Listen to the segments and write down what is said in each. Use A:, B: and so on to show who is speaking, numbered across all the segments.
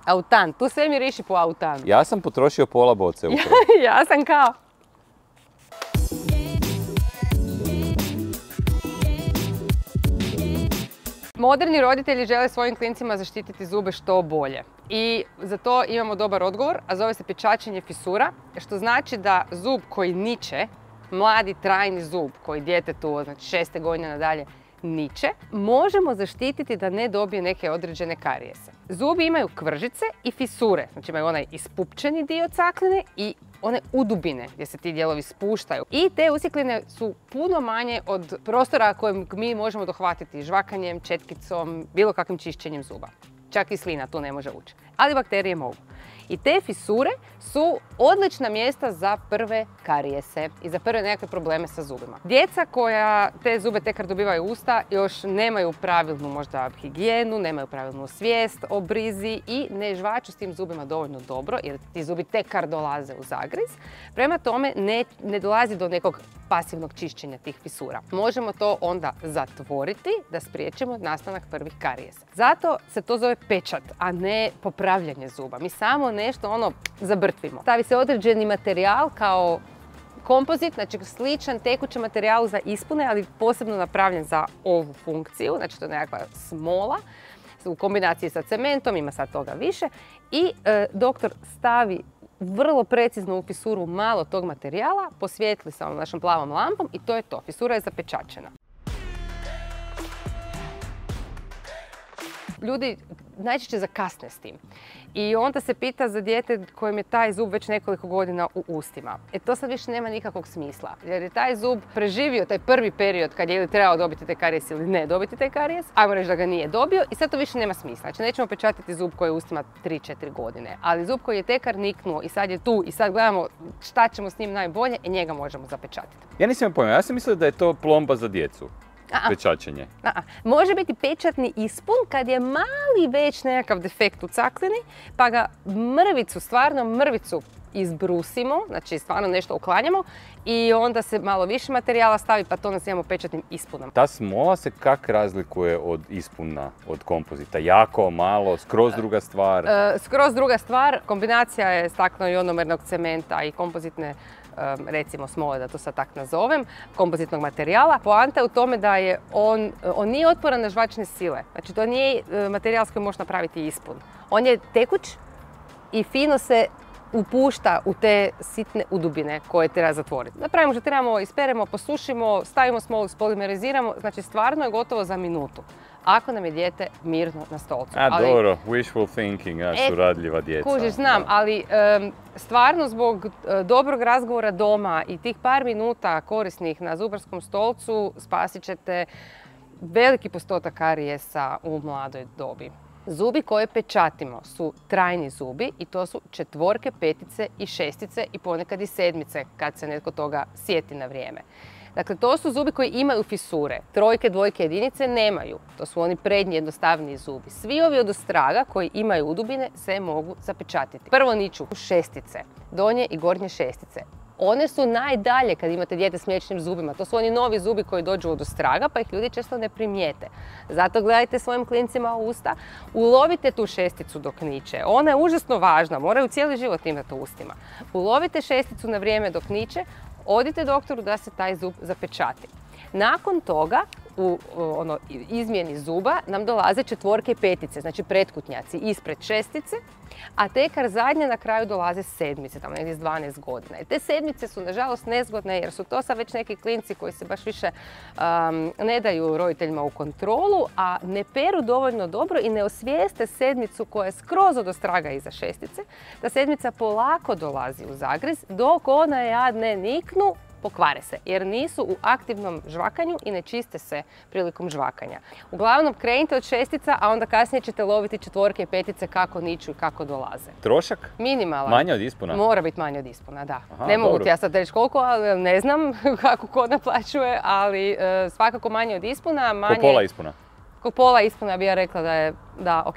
A: Autan, tu sve miriši po autanu.
B: Ja sam potrošio pola boce upravo.
A: Ja sam kao... Moderni roditelji žele svojim klincima zaštititi zube što bolje. I za to imamo dobar odgovor, a zove se pečačenje fisura, što znači da zub koji niče, mladi trajni zub koji djetetu, znači 6. godine nadalje, niče, možemo zaštititi da ne dobije neke određene karijese. Zubi imaju kvržice i fisure, znači imaju onaj ispupčeni dio cakline i one udubine gdje se ti dijelovi spuštaju. I te usjekline su puno manje od prostora kojeg mi možemo dohvatiti žvakanjem, četkicom, bilo kakvim čišćenjem zuba. Čak i slina tu ne može ući. Ali bakterije mogu. I te fisure su odlična mjesta za prve karijese i za prve nekakve probleme sa zubima. Djeca koja te zube tek kad dobivaju usta još nemaju pravilnu možda higijenu, nemaju pravilnu svijest o brizi i ne žvaču s tim zubima dovoljno dobro jer ti zubi tek kad dolaze u zagriz. Prema tome ne dolazi do nekog pasivnog čišćenja tih fisura. Možemo to onda zatvoriti da spriječimo nastanak prvih karijesa. Zato se to zove pečat, a ne popravljanje zuba. Mi samo nešto zabrtvimo. Stavi se određeni materijal kao kompozit, znači sličan tekući materijal za ispune, ali posebno napravljen za ovu funkciju, znači to je nekakva smola u kombinaciji sa cementom, ima sad toga više i doktor stavi vrlo precizno u fisuru malo tog materijala, posvijetli sa ovom našom plavom lampom i to je to. Fisura je zapečačena. Ljudi najčešće zakasne s tim. I onda se pita za dijete kojem je taj zub već nekoliko godina u ustima. To sad više nema nikakvog smisla. Jer je taj zub preživio taj prvi period kad je ili trebao dobiti taj karijes ili ne dobiti taj karijes. Ajmo reći da ga nije dobio i sad to više nema smisla. Znači nećemo pečatiti zub koji je u ustima 3-4 godine. Ali zub koji je tekar niknuo i sad je tu i sad gledamo šta ćemo s njim najbolje i njega možemo zapečatiti.
B: Ja nisam pojma, ja sam mislio da je to plomba za djecu. Pečačenje.
A: Može biti pečatni ispun kad je mali već nekakav defekt u caklini, pa ga mrvicu izbrusimo, znači stvarno nešto uklanjamo i onda se malo više materijala stavi pa to nazivamo pečatnim ispunom.
B: Ta smola se kak razlikuje od ispuna, od kompozita? Jako, malo, skroz druga stvar?
A: Skroz druga stvar, kombinacija je staklo-ionomernog cementa i kompozitne recimo smole, da to sad tak nazovem, kompozitnog materijala. Poanta je u tome da je on nije otporan na žvačne sile. Znači to nije materijal s kojim možeš napraviti ispun. On je tekuć i fino se upušta u te sitne udubine koje treba zatvoriti. Napravimo što trebamo, isperemo, posušimo, stavimo smolu, spolimeriziramo, znači stvarno je gotovo za minutu. Ako nam je dijete mirno na stolcu.
B: Dobro, wishful thinking, su radljiva djeca.
A: Kužiš, znam, ali stvarno zbog dobrog razgovora doma i tih par minuta korisnih na zubarskom stolcu spasit ćete veliki postotak karijesa u mladoj dobi. Zubi koje pečatimo su trajni zubi i to su 4, 5 i 6 i ponekad i 7 kad se netko toga sjeti na vrijeme. Dakle, to su zubi koji imaju fisure. 3, 2, 1 nemaju. To su oni prednji jednostavniji zubi. Svi ovi odostraga koji imaju udubine se mogu zapečatiti. Prvo niču 6, donje i gornje 6. One su najdalje kad imate dijete s mliječnim zubima. To su oni novi zubi koji dođu od ostraga pa ih ljudi često ne primijete. Zato gledajte svojim klincima u usta, ulovite tu 6 dok niče. Ona je užasno važna, moraju cijeli život imati u ustima. Ulovite 6 na vrijeme dok niče, odite doktoru da se taj zub zapečati. Nakon toga, u izmjeni zuba, nam dolaze 4 i 5, znači pretkutnjaci ispred 6, a tekar zadnje na kraju dolaze 7, tamo negdje s 12 godina. I te 7 su nažalost nezgodne jer su to sad već neki klinci koji se baš više ne daju roditeljima u kontrolu, a ne peru dovoljno dobro i ne osvijeste 7 koja je skroz od ostraga iza 6. Da 7 polako dolazi u zagriz, dok ona jadne niknu, pokvare se jer nisu u aktivnom žvakanju i ne čiste se prilikom žvakanja. Uglavnom krenite od 6, a onda kasnije ćete loviti 4 i 5 kako niču i kako dolaze.
B: Trošak?
A: Minimalan.
B: Manje od ispuna?
A: Mora biti manje od ispuna, da.
B: Aha,
A: ne mogu
B: dobro.
A: ti ja sad reći koliko, ali ne znam kako ko naplaćuje, ali svakako manje od ispuna.
B: Ko pola ispuna?
A: Ko pola ispuna bi ja rekla da je ok.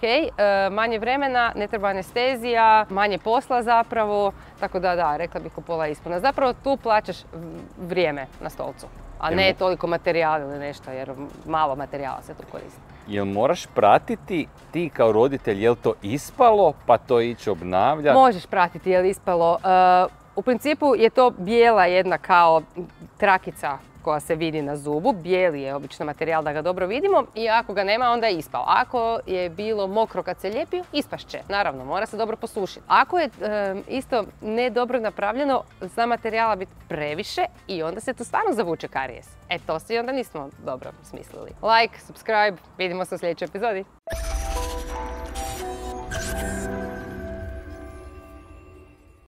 A: Manje vremena, ne treba anestezija, manje posla zapravo, tako da rekla bih ko pola ispuna. Zapravo tu plaćaš vrijeme na stolcu, a ne toliko materijala ili nešto, jer malo materijala se tu koristi.
B: Jel moraš pratiti ti kao roditelj, jel to ispalo pa to ići obnavljati?
A: Možeš pratiti je li ispalo. U principu je to bijela jedna kao trakica koja se vidi na zubu. Bijeli je obično materijal da ga dobro vidimo i ako ga nema onda je ispao. Ako je bilo mokro kad se lijepio, ispašće. Naravno, mora se dobro posušiti. Ako je isto ne dobro napravljeno, zna materijala biti previše i onda se tu stvarno zavuče karijes. To si onda nismo dobro smislili. Like, subscribe, vidimo se u sljedećoj epizodi.